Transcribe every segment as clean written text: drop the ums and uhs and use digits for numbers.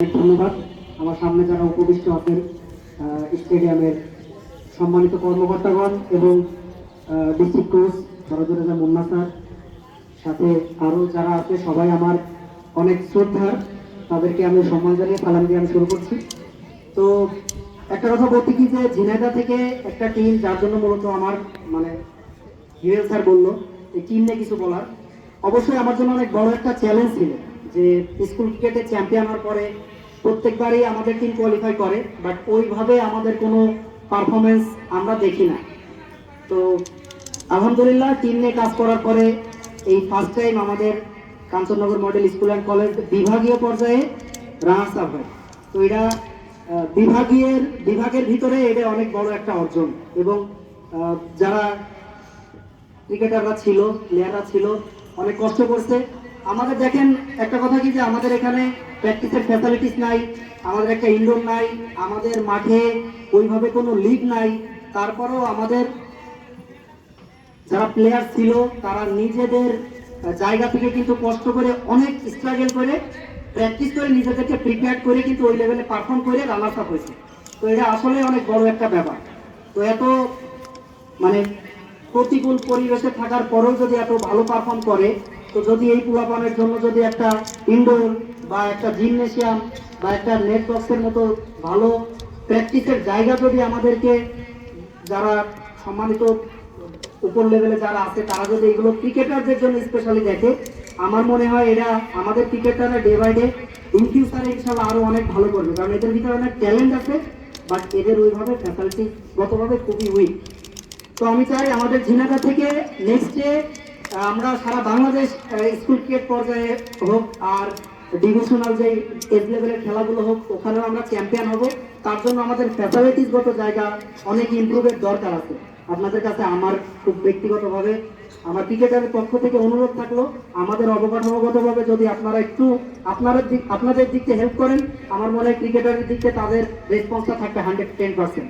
ধন্যবাদ। আমার সামনে যারা উপবিষ্ট আছেন স্টেডিয়ামের সম্মানিত কর্মকর্তাগণ এবং ডিস্ট্রিক্ট কোচ সরোজরেজা মুন্না স্যার, সাথে আরও যারা আছে সবাই আমার অনেক শ্রদ্ধার, তাদেরকে আমি সম্মান জানিয়ে সালাম দিয়ে আমি শুরু করছি। তো একটা কথা বলতে কি যে ঝিনাইদহ থেকে একটা টিম, যার জন্য মূলত আমার মানে হিরেল স্যার বললো এই টিম নিয়ে কিছু বলার, অবশ্যই আমার জন্য অনেক বড় একটা চ্যালেঞ্জ ছিল যে স্কুল ক্রিকেটে চ্যাম্পিয়ন হওয়ার পরে প্রত্যেকবারই আমাদের টিম কোয়ালিফাই করে, বাট ওইভাবে আমাদের কোনো পারফরমেন্স আমরা দেখি না। তো আলহামদুলিল্লাহ টিম নিয়ে কাজ করার পরে এই ফার্স্ট টাইম আমাদের Kanchannagar model school and college বিভাগীয় পর্যায়ে রানার্স আপ হয়। তো এটা বিভাগের ভিতরে এটা অনেক বড় একটা অর্জন। এবং যারা ক্রিকেটাররা ছিল, প্লেয়াররা ছিল, অনেক কষ্ট করছে। আমাদের দেখেন একটা কথা কি যে আমাদের এখানে প্র্যাকটিসের ফ্যাসিলিটিস নাই, আমাদের একটা ইনডোর নাই, আমাদের মাঠে ওইভাবে কোনো লিগ নাই। তারপরেও আমাদের যারা প্লেয়ার ছিল তারা নিজেদের জায়গা থেকে কিন্তু কষ্ট করে অনেক স্ট্রাগল করে প্র্যাকটিস করে নিজেদেরকে প্রিপেয়ার করে কিন্তু ওই লেভেলে পারফর্ম করে রানার্স আপ হয়েছে। তো এটা আসলে অনেক বড় একটা ব্যাপার। তো এত মানে প্রতিকূল পরিবেশে থাকার পরেও যদি এত ভালো পারফর্ম করে, তো যদি এই পোলাপানের জন্য যদি একটা ইনডোর বা একটা জিমনেশিয়াম বা একটা নেট বক্সের মতো ভালো প্র্যাকটিসের জায়গা যদি আমাদেরকে যারা সম্মানিত উপর লেভেলে যারা আছে তারা যদি এগুলো ক্রিকেটারদের জন্য স্পেশালি দেখে, আমার মনে হয় এরা আমাদের ক্রিকেটাররা ডে বাই ডে ইন ফিউচারে ইনশাল্লাহ আরো অনেক ভালো করবে, কারণ এদের ভিতরে অনেক ট্যালেন্ট আছে, বাট এদের ওইভাবে ফ্যাসিলিটি গতভাবে খুবই উইক। তো আমি চাই আমাদের ঝিনাইদহ থেকে নেক্সটে আমরা সারা বাংলাদেশ স্কুল ক্রিকেট পর্যায়ে হোক আর ডিভিশনাল যে এজ লেভেলের খেলাগুলো হোক, ওখানেও আমরা চ্যাম্পিয়ন হব। তার জন্য আমাদের ফ্যাসিলিটিসগত জায়গা অনেক ইমপ্রুভের দরকার আছে। আপনাদের কাছে আমার খুব ব্যক্তিগতভাবে আমার ক্রিকেটারের পক্ষ থেকে অনুরোধ থাকলো, আমাদের অবকাঠামোগতভাবে যদি আপনারা একটু আপনাদের দিক থেকে হেল্প করেন, আমার মনে হয় ক্রিকেটারের দিক থেকে তাদের রেসপন্সটা থাকবে 110%।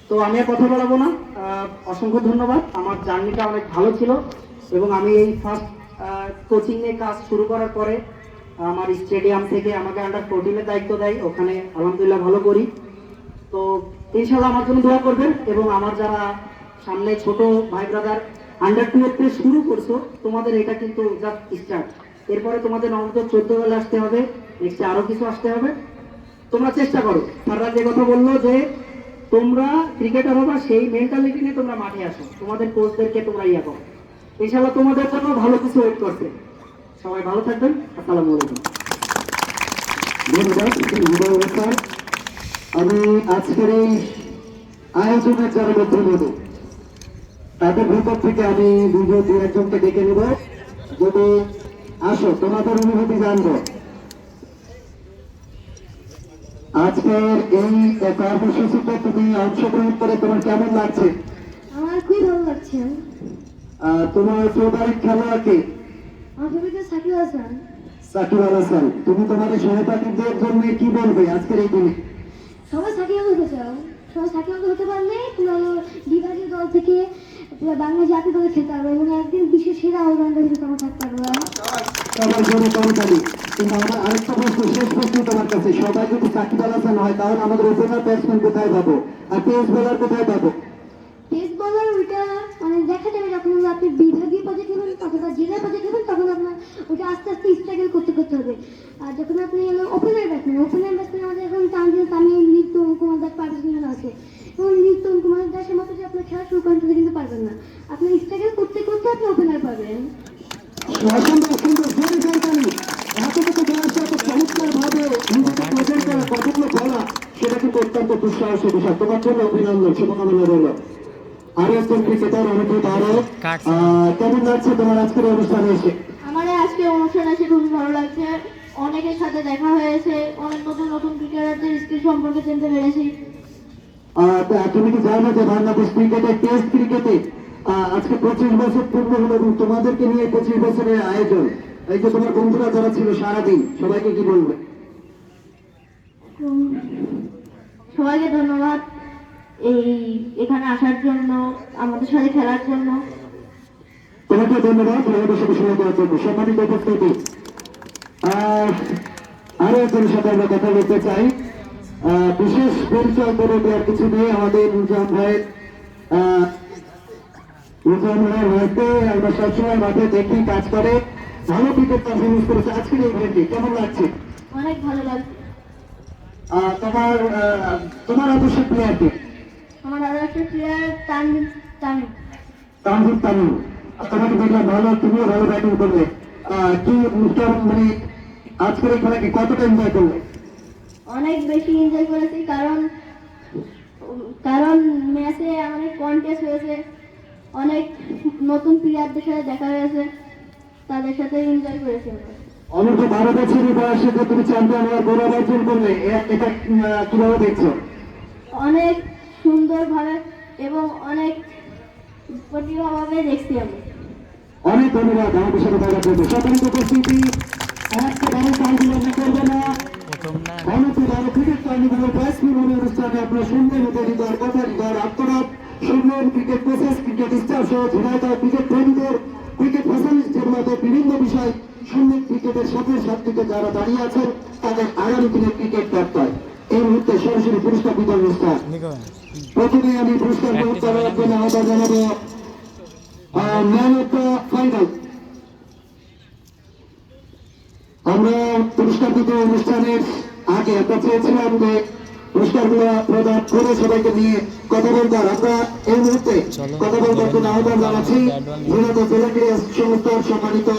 তো আমি আর কথা বলাবো না, অসংখ্য ধন্যবাদ। আমার জার্নিটা অনেক ভালো ছিল এবং আমি এই ফার্স্ট কোচিং নিয়ে কাজ শুরু করার পরে আমার স্টেডিয়াম থেকে আমাকে আন্ডার 14-এর দায়িত্ব দেয়, ওখানে আলহামদুলিল্লাহ ভালো করি। তো ইনশাল্লাহ আমার জন্য দোয়া করবেন। এবং আমার যারা সামনে ছোট ভাই ব্রাদার আন্ডার 12 থেকে শুরু করছো, তোমাদের এটা কিন্তু জাস্ট স্টার্ট। এরপরে তোমাদের অন্তত 14 আসতে হবে, নেক্সটে আরো কিছু আসতে হবে। তোমরা চেষ্টা করো, স্যাররা যে কথা বললো যে তোমরা ক্রিকেটার হবা, সেই মেন্টালিটি নিয়ে তোমরা মাঠে আসো, তোমাদের কোচদেরকে তোমরা ইয়া করো, ইনশাল্লাহ তোমাদের জন্য ভালো কিছু ওয়েট করছে। সবাই ভালো থাকবেন। আসসালামু আলাইকুম। ধন্যবাদ। আমি আজকের এই আয়োজনের যারা নেতৃত্ব, তাদের ভিতর থেকে আমি দু একজনকে ডেকে নেব, যদি আসো তোমাদের অনুভূতি জানবো। আজকের এই কর্মসূচিতে তুমি অংশগ্রহণ করে তোমার কেমন লাগছে? আমার খুবই ভালো লাগছে। তোমার ফেভারিট খেলোয়াড় কে? আমার ফেভারিট সাকিব হাসান। সাকিব আল হাসান। তুমি তোমাদের সহপাঠীদের জন্য কি বলবে আজকের এই দিনে? সবাই সাকিব হতে চাও, সবাই সাকিব হতে পারলে পুরো বিভাগীয় দল থেকে পুরো বাংলা জাতীয় দলে খেলতে পারবে এবং একদিন বিশ্বের সেরা অলরাউন্ডার হিসেবে তোমরা থাকতে পারবে। সবার জন্য করতালি। কিন্তু আমার আরেকটা প্রশ্ন, শেষ প্রশ্ন তোমার কাছে, সবাই যদি সাকিব আল হাসান হয় তাহলে আমাদের ওপেনার ব্যাটসম্যান কোথায় পাবো আর পেস বোলার কোথায় পাবো? পেস বোলার ওইটা মানে দেখা যাবে যখন আপনি বিভাগীয় পর্যায়ে খেলবেন, তখন বা জেলা পর্যায়ে খেলবেন, তখন আপনার ওইটা আস্তে আস্তে স্ট্রাগল করতে হবে। আর যখন আপনি ওপেনার ব্যাটসম্যান আমাদের এখন তামিম লিপ্টন কুমার দাস পারভেজ আছে, এবং লিপ্টন কুমার দাসের মতো যে আপনার খেলা শুরু করেন কিন্তু পারবেন না, আপনি স্ট্রাগল করতে আপনি ওপেনার পাবেন। সুন্দর সুন্দর জোরে করতালি। এতটুকু বয়সে এত চমৎকার ভাবে নিজেকে প্রেজেন্ট করা, কতগুলো বলা, সেটা কিন্তু অত্যন্ত দুঃসাহসী বিষয়। তোমার জন্য অভিনন্দন, শুভকামনা রইল। আরো একজন ক্রিকেটার অনুভূত আরো, কেমন লাগছে তোমার আজকের অনুষ্ঠানে এসে? আমার আজকে অনুষ্ঠানে এসে খুবই ভালো লাগছে। অনেকের সাথে দেখা হয়েছে, অনেক নতুন নতুন ক্রিকেটারদের স্কিল সম্পর্কে জানতে পেরেছি। তুমি কি জানো যে বাংলাদেশ ক্রিকেটে টেস্ট ক্রিকেটে আজকে 25 বছর পূর্ণ হলো এবং তোমাদেরকে নিয়ে 25 বছরের আয়োজন। এই যে তোমার বন্ধুরা যারা ছিল সারাদিন, সবাইকে কি বলবে? সবাইকে ধন্যবাদ এখানে আসার জন্য, আমাদের সাথে খেলার জন্য। তোমাকে ধন্যবাদ আমাদের সাথে সময় দেওয়ার জন্য। সম্মানিত উপস্থিতি, আরো একজনের সাথে আমরা কথা বলতে চাই। বিশেষ পরিচয় করে দেওয়ার কিছু নেই, আমাদের রুজান ভাইয়ের হয়তো আমরা সবসময় মাঠে দেখি কাজ করে, ভালো ক্রিকেট পারফরমেন্স করেছে। আজকের এই ইভেন্টে কেমন লাগছে? অনেক ভালো লাগছে। তোমার তোমার আদর্শের প্লেয়ারটি আমার আরো একটা প্লেয়ার তানভীর তামিম। তানভীর তামিম, তোমাকে দেখলাম ভালো, তুমিও ভালো ব্যাটিং করবে। কি কেমন মানে আজকের এই খেলাকে কতটা এনজয় করবে? অনেক বেশি এনজয় করেছি, কারণ কারণ ম্যাচে অনেক কন্টেস্ট হয়েছে, অনেক নতুন প্লেয়ারদের সাথে দেখা হয়েছে, তাদের সাথে এনজয় করেছি আমরা। অনূর্ধ্ব 12 বছরের বয়সে যে তুমি চ্যাম্পিয়ন হওয়ার গৌরব অর্জন করলে, এটা কিভাবে দেখছো? অনেক সুন্দরভাবে এবং অনেক প্রতিভাভাবে দেখছি আমি। অনেক ধন্যবাদ আমাদের সাথে দেখা করবে। সকলের উপস্থিতি একটা ভালো কাজগুলো করবে না। অনূর্ধ্ব 12 ক্রিকেট কার্নিভালের প্রাইজমনি অনুষ্ঠানে আপনার শুনলেন হৃদয়ের কথা, হৃদয়ের আত্মনাদ শুনলেন ক্রিকেট কোচেস, ক্রিকেট স্টার সহ ঝিনাইদহ ক্রিকেট প্রেমীদের, ক্রিকেট ফ্যাশনিস্টদের মতো বিভিন্ন বিষয় শুনলেন। ক্রিকেটের সাথে দিকে যারা দাঁড়িয়ে আছেন তাদের আগামী দিনের ক্রিকেট বার্তায় এই মুহূর্তে সরাসরি পুরস্কার বিতরণ অনুষ্ঠান। প্রথমে আমি পুরস্কার গ্রহণ করার জন্য আহ্বান জানাবো ম্যান অফ দ্য ফাইনাল। আমরা পুরস্কার বিতরণ অনুষ্ঠানের আগে আমরা চেয়েছিলাম যে পুরস্কারগুলো প্রদান করে সবাইকে নিয়ে কথা বলবার। আমরা এই মুহূর্তে কথা বলবার জন্য আহ্বান জানাচ্ছি ঝিনাইদহ জেলা ক্রীড়া সংস্থার সম্মানিত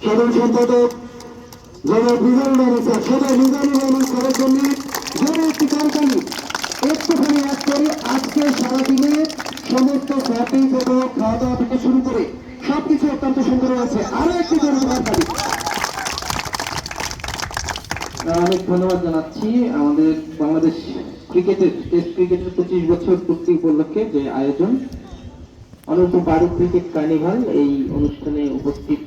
সাধারণ সম্পাদক জনাব মিজানুর রহমান স্যার। সবাই মিজানুর রহমান স্যারের জন্য জোরে একটি করতালি। একটুখানি এক করি, আজকে সারাদিনে সমস্ত সার্ভিস এবং খাওয়া দাওয়া থেকে শুরু করে সবকিছু অত্যন্ত সুন্দর হয়েছে। আরো একটি জোরে করতালি। অনেক ধন্যবাদ জানাচ্ছি আমাদের বাংলাদেশ ক্রিকেটের টেস্ট ক্রিকেটের 25 বছর পূর্তি উপলক্ষে যে আয়োজন অনূর্ধ্ব 12 ক্রিকেট কার্নিভাল, এই অনুষ্ঠানে উপস্থিত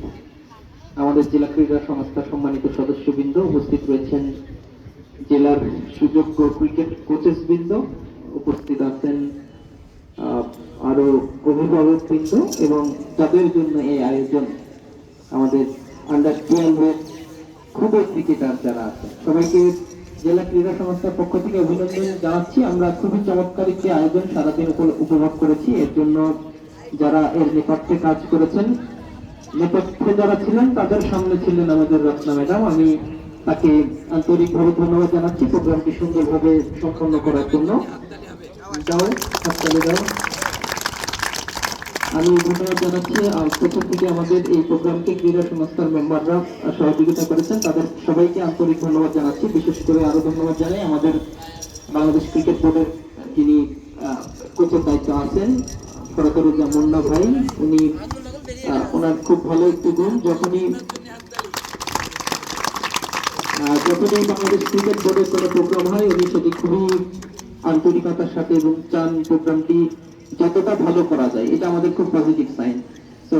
আমাদের জেলা ক্রীড়া সংস্থার সম্মানিত সদস্যবৃন্দ, উপস্থিত রয়েছেন জেলার সুযোগ্য ক্রিকেট কোচেস বৃন্দ, উপস্থিত আছেন আরো অভিভাবক বৃন্দ এবং যাদের জন্য এই আয়োজন আমাদের আন্ডার 12 খুবই ক্রিকেটার যারা আছে, সবাইকে জেলা ক্রীড়া সংস্থার পক্ষ থেকে অভিনন্দন জানাচ্ছি। আমরা খুবই চমৎকার একটি আয়োজন সারাদিন উপভোগ করেছি। এর জন্য যারা এর নেপথ্যে কাজ করেছেন, নেপথ্যে যারা ছিলেন তাদের সামনে ছিলেন আমাদের রত্না ম্যাডাম, আমি তাকে আন্তরিকভাবে ধন্যবাদ জানাচ্ছি প্রোগ্রামটি সুন্দরভাবে সম্পন্ন করার জন্য। আমি ধন্যবাদ জানাচ্ছি প্রথম থেকে আমাদের এই প্রোগ্রামকে ক্রীড়া সংস্থার মেম্বাররা সহযোগিতা করেছেন, তাদের সবাইকে আন্তরিক ধন্যবাদ জানাচ্ছি। বিশেষ করে আরো ধন্যবাদ জানাই আমাদের বাংলাদেশ ক্রিকেট বোর্ডের যিনি কোচের দায়িত্ব আছেন ফরকারুজ্জা মুন্না ভাই। উনি ওনার খুব ভালো একটি গুণ, যখনই বাংলাদেশ ক্রিকেট বোর্ডের কোনো প্রোগ্রাম হয় উনি সেটি খুবই আন্তরিকতার সাথে এবং চান প্রোগ্রামটি যতটা ভালো করা যায়, এটা আমাদের খুব পজিটিভ সাইন। তো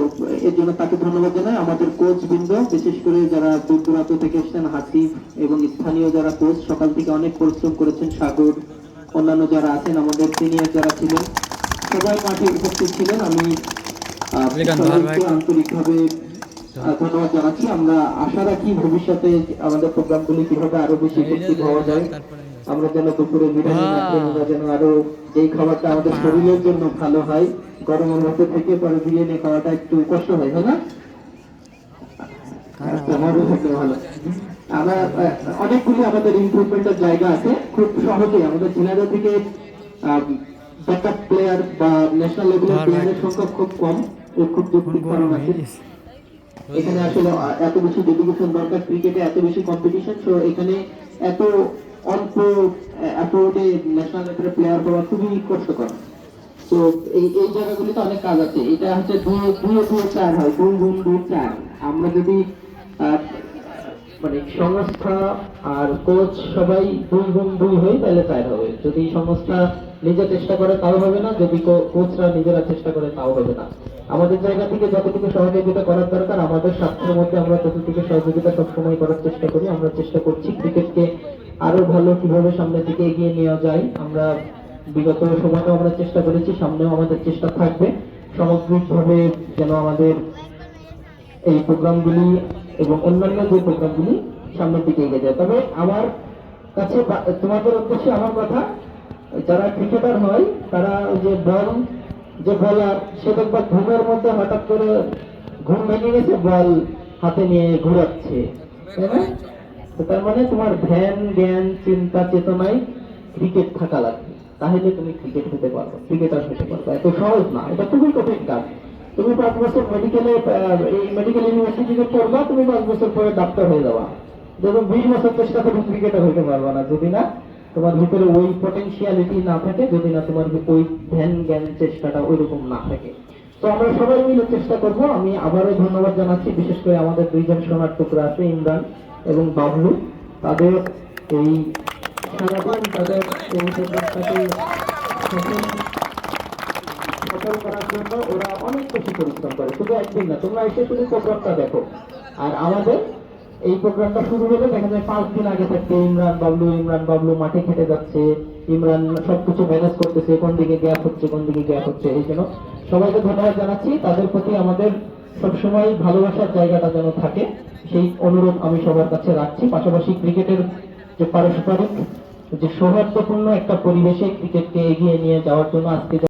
এর জন্য তাকে ধন্যবাদ জানাই। আমাদের কোচ বৃন্দ, বিশেষ করে যারা দূর দূরান্ত থেকে এসেছেন, হাসিফ এবং স্থানীয় যারা কোচ সকাল থেকে অনেক পরিশ্রম করেছেন, সাগর, অন্যান্য যারা আছেন, আমাদের সিনিয়র যারা ছিলেন, সবাই মাঠে উপস্থিত ছিলেন। আমি সবাইকে আন্তরিকভাবে ধন্যবাদ জানাচ্ছি। আমরা আশা রাখি ভবিষ্যতে আমাদের প্রোগ্রামগুলি কিভাবে আরো বেশি উপস্থিত হওয়া যায়, আমরা যেন দুপুরে বিরিয়ানি না খেয়ে আমরা যেন আরো যেই খাবারটা আমাদের শরীরের জন্য ভালো হয়, গরমের মধ্যে থেকে পরে বিরিয়ানি খাওয়াটা একটু কষ্ট হয়, তাই না? ভালো, আমরা অনেকগুলি আমাদের ইমপ্রুভমেন্টের জায়গা আছে। খুব সহজে আমাদের ঝিনাইদহ থেকে ব্যাকআপ প্লেয়ার বা ন্যাশনাল লেভেলের প্লেয়ারের সংখ্যা খুব কম, এর খুব যৌক্তিক কারণ আছে। এখানে আসলে এত বেশি ডেডিকেশন দরকার, ক্রিকেটে এত বেশি কম্পিটিশন, তো এখানে এত অল্প অ্যাপোর্টে ন্যাশনাল লেভেলের প্লেয়ার হওয়া খুবই কষ্টকর। তো এই জায়গাগুলিতে অনেক কাজ আছে। এটা হচ্ছে 2-4 হয়, 2-4। আমরা যদি মানে সংস্থা আর কোচ সবাই 2-2 হই তাহলে 4 হবে। যদি সংস্থা নিজে চেষ্টা করে তাও হবে না, যদি কোচরা নিজেরা চেষ্টা করে তাও হবে না। আমাদের জায়গা থেকে যতটুকু সহযোগিতা করার দরকার, আমাদের স্বার্থের মধ্যে আমরা ততটুকু সহযোগিতা সবসময় করার চেষ্টা করি। আমরা চেষ্টা করছি ক্রিকেটকে আরো ভালো কিভাবে সামনের দিকে এগিয়ে নেওয়া যায়। আমরা বিগত সময়ও আমরা চেষ্টা করেছি, সামনেও আমাদের চেষ্টা থাকবে সামগ্রিকভাবে যেন আমাদের এই প্রোগ্রামগুলি এবং অন্যান্য যে প্রোগ্রামগুলি সামনের দিকে এগিয়ে যায়। তবে আমার কাছে তোমাদের উদ্দেশ্যে আমার কথা, যারা ক্রিকেটার হয় তারা ওই যে বল, যে বলার, সে দেখবা ঘুমের মধ্যে হঠাৎ করে ঘুম ভেঙে গেছে, বল হাতে নিয়ে ঘুরাচ্ছে, তাই না? তো তার মানে তোমার ধ্যান, জ্ঞান, চিন্তা, চেতনায় ক্রিকেট থাকা লাগবে, তাহলে তুমি ক্রিকেট হতে পারবে, ক্রিকেটার হতে পারবে। এত সহজ না, এটা খুবই কঠিন কাজ। তুমি 5 বছর মেডিকেলে, এই মেডিকেল ইউনিভার্সিটিতে পড়বা, তুমি 5 বছর পরে ডাক্তার হয়ে যাবা। যখন 20 বছর চেষ্টা করে ক্রিকেটার হইতে পারবা না, যদি না তোমার ভিতরে ওই পটেনশিয়ালিটি না থাকে, যদি না তোমার ওই ধ্যান, জ্ঞান, চেষ্টাটা ওইরকম না থাকে। তো আমরা সবাই মিলে চেষ্টা করব। আমি আবারও ধন্যবাদ জানাচ্ছি, বিশেষ করে আমাদের দুইজন সোনার টুকরা আছে, ইমরান এবং বাবলু। তাদের এই সারাদিন তাদের এই প্রোগ্রামটাকে সফল করার জন্য ওরা অনেক বেশি পরিশ্রম করে। শুধু একদিন না, তোমরা এসে শুধু প্রোগ্রামটা দেখো। আর আমাদের এই প্রোগ্রামটা শুরু হলে দেখা যায় 5 দিন আগে থাকতে ইমরান বাবলু মাঠে খেটে যাচ্ছে, ইমরান সবকিছু ম্যানেজ করতেছে, কোন দিকে গ্যাপ হচ্ছে। এই জন্য সবাইকে ধন্যবাদ জানাচ্ছি। তাদের প্রতি আমাদের সবসময় ভালোবাসার জায়গাটা যেন থাকে, সেই অনুরোধ আমি সবার কাছে রাখছি। পাশাপাশি ক্রিকেটের যে পারস্পরিক যে সৌহার্দ্যপূর্ণ একটা পরিবেশে ক্রিকেটকে এগিয়ে নিয়ে যাওয়ার জন্য আজকে